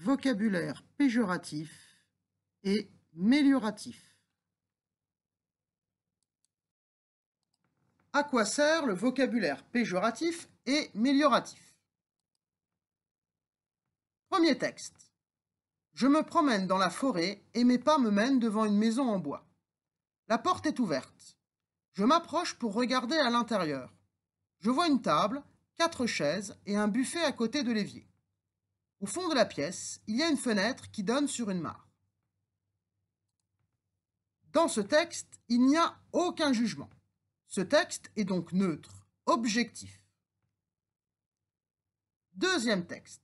vocabulaire péjoratif et mélioratif. À quoi sert le vocabulaire péjoratif et mélioratif? Premier texte. Je me promène dans la forêt et mes pas me mènent devant une maison en bois. La porte est ouverte. Je m'approche pour regarder à l'intérieur. Je vois une table, 4 chaises et un buffet à côté de l'évier. Au fond de la pièce, il y a une fenêtre qui donne sur une mare. Dans ce texte, il n'y a aucun jugement. Ce texte est donc neutre, objectif. Deuxième texte.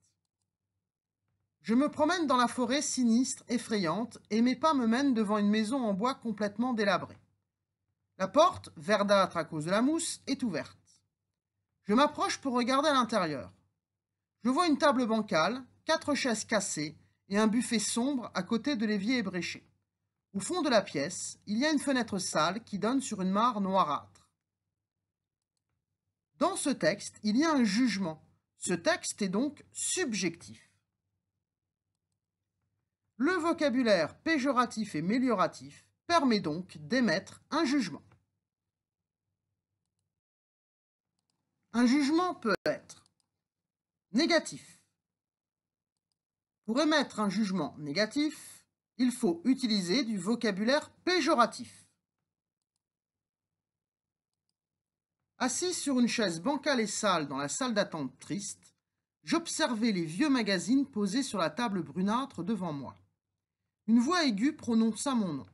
Je me promène dans la forêt sinistre, effrayante, et mes pas me mènent devant une maison en bois complètement délabrée. La porte, verdâtre à cause de la mousse, est ouverte. Je m'approche pour regarder à l'intérieur. Je vois une table bancale, 4 chaises cassées et un buffet sombre à côté de l'évier ébréché. Au fond de la pièce, il y a une fenêtre sale qui donne sur une mare noirâtre. Dans ce texte, il y a un jugement. Ce texte est donc subjectif. Le vocabulaire péjoratif et mélioratif permet donc d'émettre un jugement. Un jugement peut être négatif. Pour émettre un jugement négatif, il faut utiliser du vocabulaire péjoratif. Assis sur une chaise bancale et sale dans la salle d'attente triste, j'observais les vieux magazines posés sur la table brunâtre devant moi. Une voix aiguë prononça mon nom.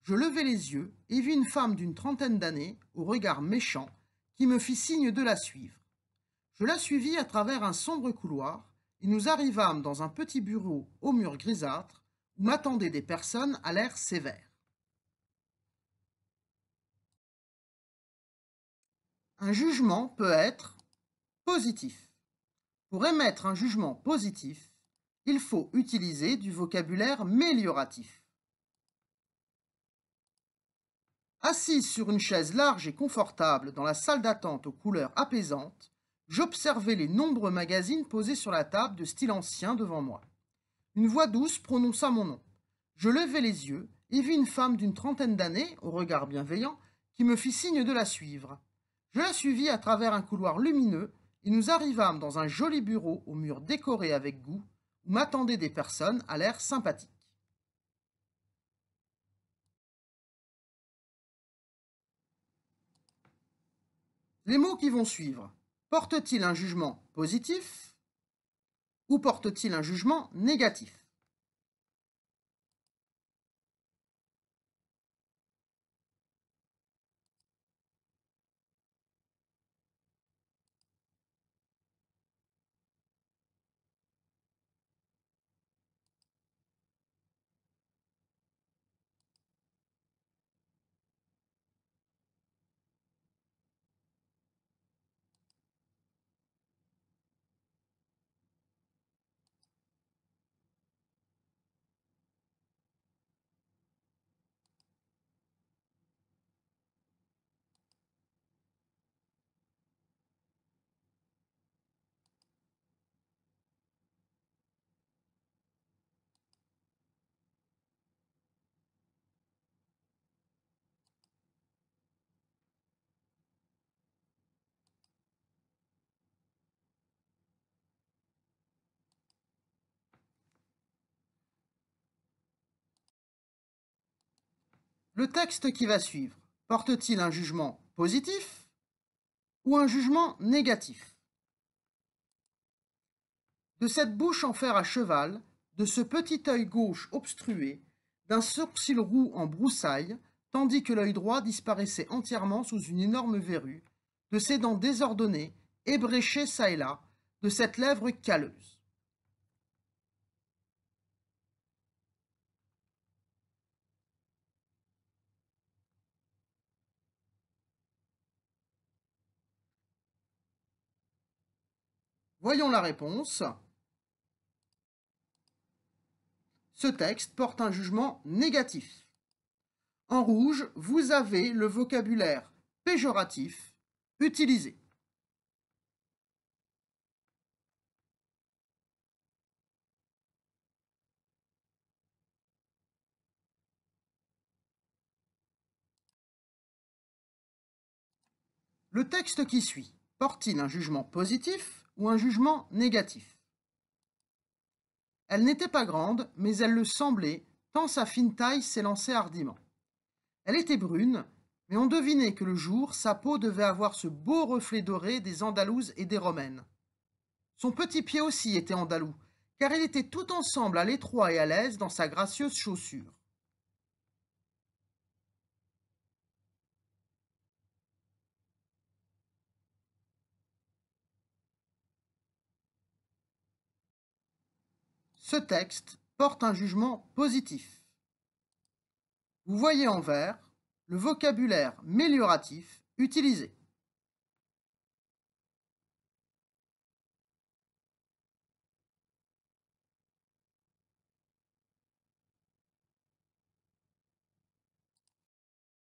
Je levai les yeux et vis une femme d'une trentaine d'années, au regard méchant, qui me fit signe de la suivre. Je la suivis à travers un sombre couloir et nous arrivâmes dans un petit bureau aux murs grisâtres où m'attendaient des personnes à l'air sévère. Un jugement peut être positif. Pour émettre un jugement positif, il faut utiliser du vocabulaire mélioratif. Assise sur une chaise large et confortable dans la salle d'attente aux couleurs apaisantes, j'observais les nombreux magazines posés sur la table de style ancien devant moi. Une voix douce prononça mon nom. Je levai les yeux et vis une femme d'une trentaine d'années, au regard bienveillant, qui me fit signe de la suivre. Je la suivis à travers un couloir lumineux et nous arrivâmes dans un joli bureau aux murs décorés avec goût, où m'attendaient des personnes à l'air sympathique. Les mots qui vont suivre portent-ils un jugement positif ou portent-ils un jugement négatif? Le texte qui va suivre porte-t-il un jugement positif ou un jugement négatif? De cette bouche en fer à cheval, de ce petit œil gauche obstrué, d'un sourcil roux en broussailles, tandis que l'œil droit disparaissait entièrement sous une énorme verrue, de ses dents désordonnées, ébréchées çà et là, de cette lèvre calleuse. Voyons la réponse. Ce texte porte un jugement négatif. En rouge, vous avez le vocabulaire péjoratif utilisé. Le texte qui suit porte-t-il un jugement positif ou un jugement négatif? Elle n'était pas grande, mais elle le semblait, tant sa fine taille s'élançait hardiment. Elle était brune, mais on devinait que le jour, sa peau devait avoir ce beau reflet doré des Andalouses et des Romaines. Son petit pied aussi était andalou, car il était tout ensemble à l'étroit et à l'aise dans sa gracieuse chaussure. Ce texte porte un jugement positif. Vous voyez en vert le vocabulaire mélioratif utilisé.